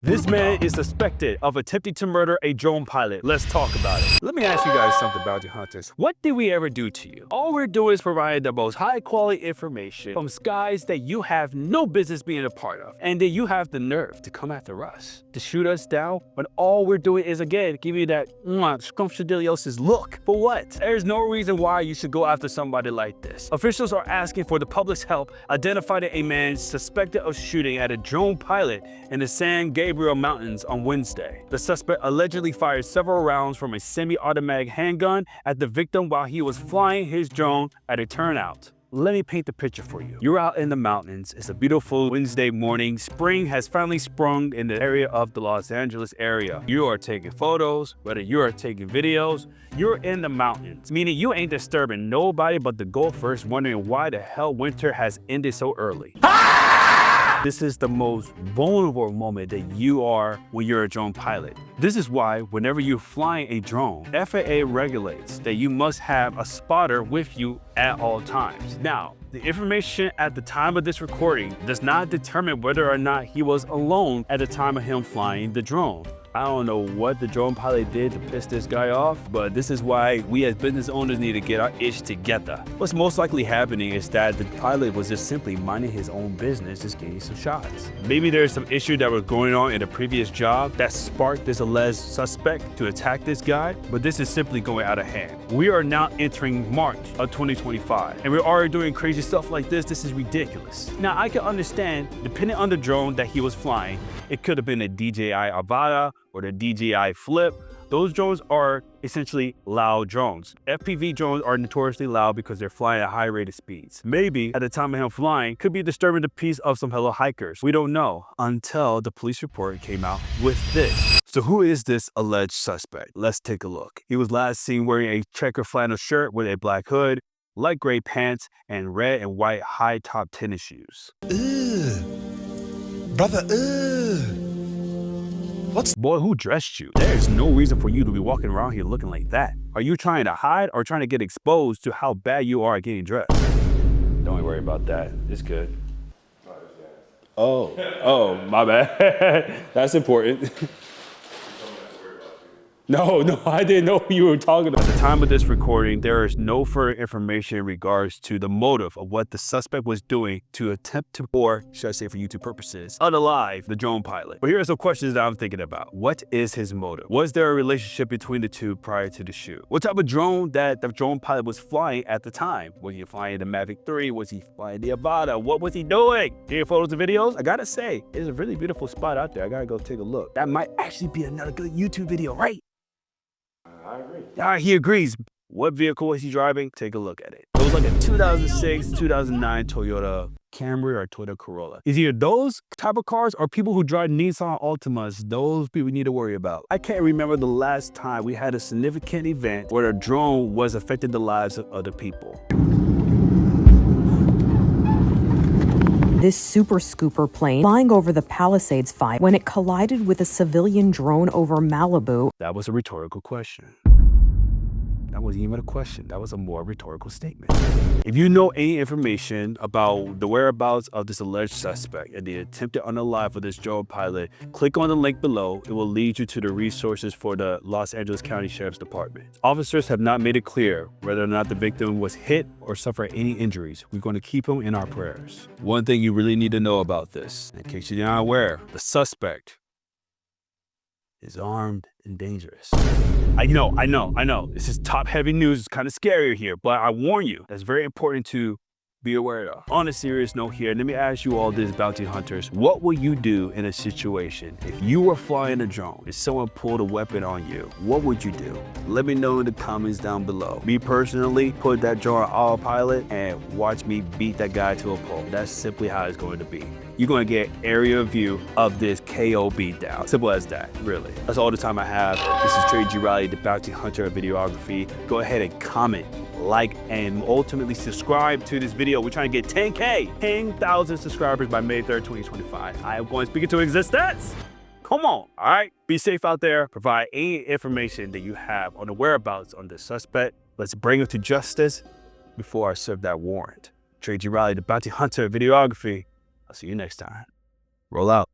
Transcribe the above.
This man is suspected of attempting to murder a drone pilot. Let's talk about it. Let me ask you guys something, bounty hunters. What did we ever do to you? All we're doing is providing the most high quality information from skies that you have no business being a part of. And then you have the nerve to come after us, to shoot us down, when all we're doing is, again, giving you that scrumptious look. For what? There's no reason why you should go after somebody like this. Officials are asking for the public's help identifying a man suspected of shooting at a drone pilot in the San Gabriel Mountains on Wednesday. The suspect allegedly fired several rounds from a semi-automatic handgun at the victim while he was flying his drone at a turnout. Let me paint the picture for you. You're out in the mountains. It's a beautiful Wednesday morning. Spring has finally sprung in the area of the Los Angeles area. You are taking photos, whether you are taking videos, you're in the mountains, meaning you ain't disturbing nobody but the golfers wondering why the hell winter has ended so early. This is the most vulnerable moment that you are when you're a drone pilot. This is why whenever you're flying a drone, FAA regulates that you must have a spotter with you at all times. Now, the information at the time of this recording does not determine whether or not he was alone at the time of him flying the drone. I don't know what the drone pilot did to piss this guy off, but this is why we as business owners need to get our ish together. What's most likely happening is that the pilot was just simply minding his own business, just getting some shots. Maybe there's some issue that was going on in a previous job that sparked this alleged suspect to attack this guy, but this is simply going out of hand. We are now entering March of 2025, and we're already doing crazy stuff like this. This is ridiculous. Now, I can understand, depending on the drone that he was flying, it could have been a DJI Avata or the DJI Flip. Those drones are essentially loud drones. FPV drones are notoriously loud because they're flying at high rated speeds. Maybe at the time of him flying could be disturbing the peace of some fellow hikers. We don't know until the police report came out with this. So who is this alleged suspect? Let's take a look. He was last seen wearing a checker flannel shirt with a black hood, light gray pants, and red and white high top tennis shoes. Brother, Boy, who dressed you? There's no reason for you to be walking around here looking like that. Are you trying to hide or trying to get exposed to how bad you are at getting dressed? Don't worry about that. It's good. Oh, my bad. That's important. No, I didn't know who you were talking about. At the time of this recording, there is no further information in regards to the motive of what the suspect was doing to attempt to, or should I say for YouTube purposes, unalive the drone pilot. But here are some questions that I'm thinking about. What is his motive? Was there a relationship between the two prior to the shoot? What type of drone that the drone pilot was flying at the time? Was he flying the Mavic 3? Was he flying the Avata? What was he doing? Taking photos and videos? I gotta say, it's a really beautiful spot out there. I gotta go take a look. That might actually be another good YouTube video, right? I agree. All right, he agrees. What vehicle was he driving? Take a look at it. It was like a 2006, 2009 Toyota Camry or Toyota Corolla. Is either those type of cars or people who drive Nissan Altimas, those people we need to worry about. I can't remember the last time we had a significant event where a drone was affecting the lives of other people. This Super Scooper plane flying over the Palisades fight when it collided with a civilian drone over Malibu. That was a rhetorical question. That wasn't even a question. That was a more rhetorical statement. If you know any information about the whereabouts of this alleged suspect and the attempted unalive of this drone pilot, click on the link below. It will lead you to the resources for the Los Angeles County Sheriff's Department. Officers have not made it clear whether or not the victim was hit or suffered any injuries. We're going to keep him in our prayers. One thing you really need to know about this, in case you're not aware, the suspect is armed and dangerous. I know. This is top-heavy news. It's kind of scarier here, but I warn you, that's very important to be aware of. On a serious note here, let me ask you all this, bounty hunters. What will you do in a situation if you were flying a drone and someone pulled a weapon on you? What would you do? Let me know in the comments down below. Me personally, put that drone on autopilot and watch me beat that guy to a pulp. That's simply how it's going to be. You're going to get area view of this KO beatdown. Simple as that, really. That's all the time I have. This is Trey G Riley, the bounty hunter of videography. Go ahead and comment, like, and ultimately subscribe to this video. We're trying to get 10K, 10,000 subscribers by May 3rd, 2025. I am going to speak into existence. Come on, all right? Be safe out there. Provide any information that you have on the whereabouts on the suspect. Let's bring him to justice before I serve that warrant. Trey G Riley, the bounty hunter of videography. I'll see you next time. Roll out.